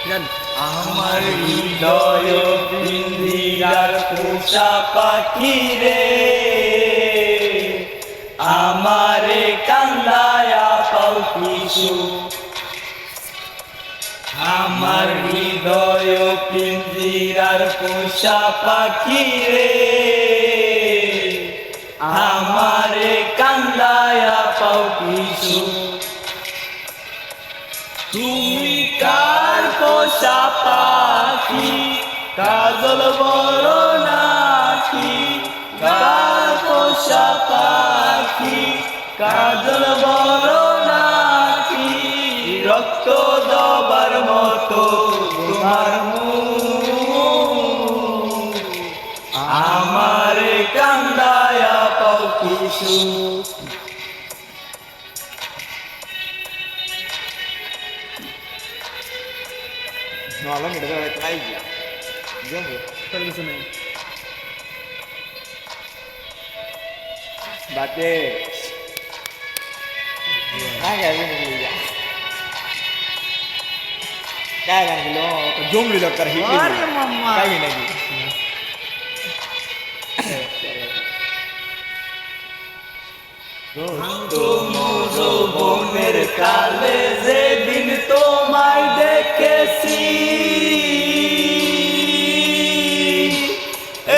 আমার হৃদয় পিঞ্জিরার পোষা পাখি রে, আমারে কান্দায়া পাও কিছু। আমার হৃদয় পিঞ্জিরার পোষা পাখি রে, আমারে কান্দায়া পাও কিছু। তুমি কার পোষা পাখি, কাজল বড় নাকি? কার পোষা পাখি, কাজল বড় নাকি? রক্ত দবার মতো তোমার মুখ, আমারে কান্দায়া পাও কিছু। No, lo miro de trae ya. Yo me. Pero eso no. Bate. Haga bien ya. Haga lo, yo me lo cargué. Aरे mamma. Cae nahi. যৌবনের কালে যেদিন তোমায় দেখেছি,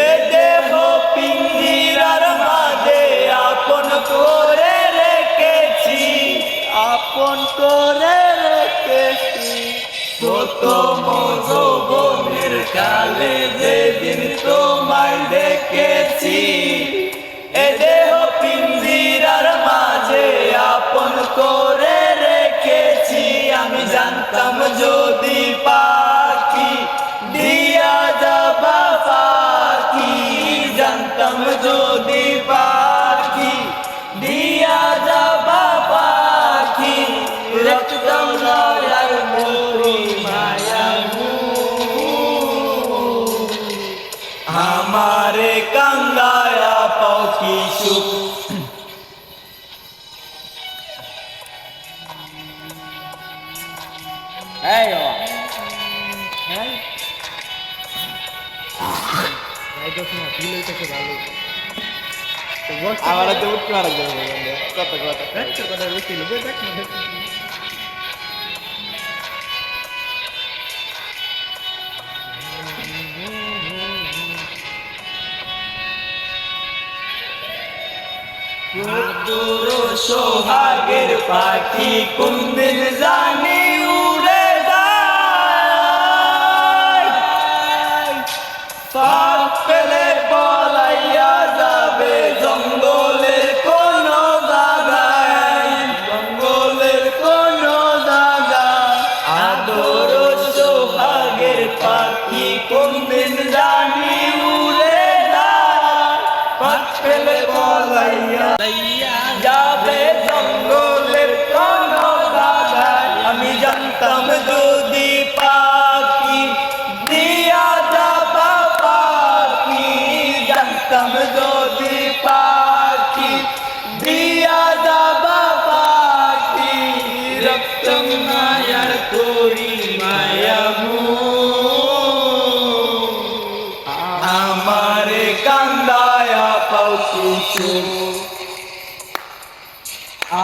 এ দেহ পিঞ্জিরার মাঝে আপন করে রেখেছি, আপন করে রেখেছি। প্রথম যৌবনের কালে যেদিন তোমায় দেখেছি, এ দেহ পিঞ্জিরার মাঝে আপন করে রেখেছি। আমি জানতাম যদি পাখি দিয়া যাবা পাখি, জানতাম যদি পাখি দিয়া যাবা পাখি, রাখতাম না আর মোরি মায়া আমারে কান্দায়া পাও কিছু। Hey, yo. Hey. Ay, dos no, tú le dices que vale. Te voy a Ahora te busco ahora yo. Corta. Recto con el vestido, ve recto. মধুর সোহাগের পাখি কোনদিন জানি উড়ে যায়, ফাঁক পেলে পলাইয়া যাবে জঙ্গলের কোন জায়গায়, জঙ্গলের কোন জায়গায়। আদর সোহাগের পাখি কোনদিন জানি উড়ে যায়, ফাঁক পেলে পলাইয়া যাবে জঙ্গলের কোন জায়গায়। আমি জানতাম যদি পাখি দিয়া যাবা পাখি, জানতাম যদি পাখি দিয়া যাবা পাখি, রক্তম মায়ার করি মায়া আমারে কান্দায়া পাও কিছু।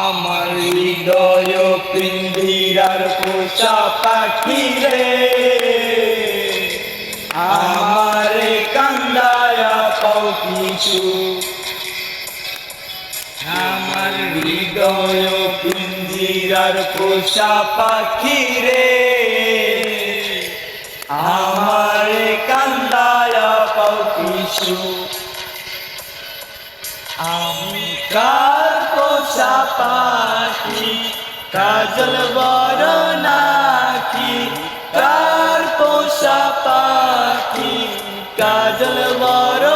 আমার হৃদয় পিঞ্জিরার পোষা পাখি রে, আমারে কান্দায়া পাও কিছু। আমার হৃদয় পিঞ্জিরার পোষা পাখি রে, আমারে কান্দায়া পাও কিছু। আমি কার পোষা পাখি, কাজল বড় নাকি? কার পোষা পাখি, কাজল বড়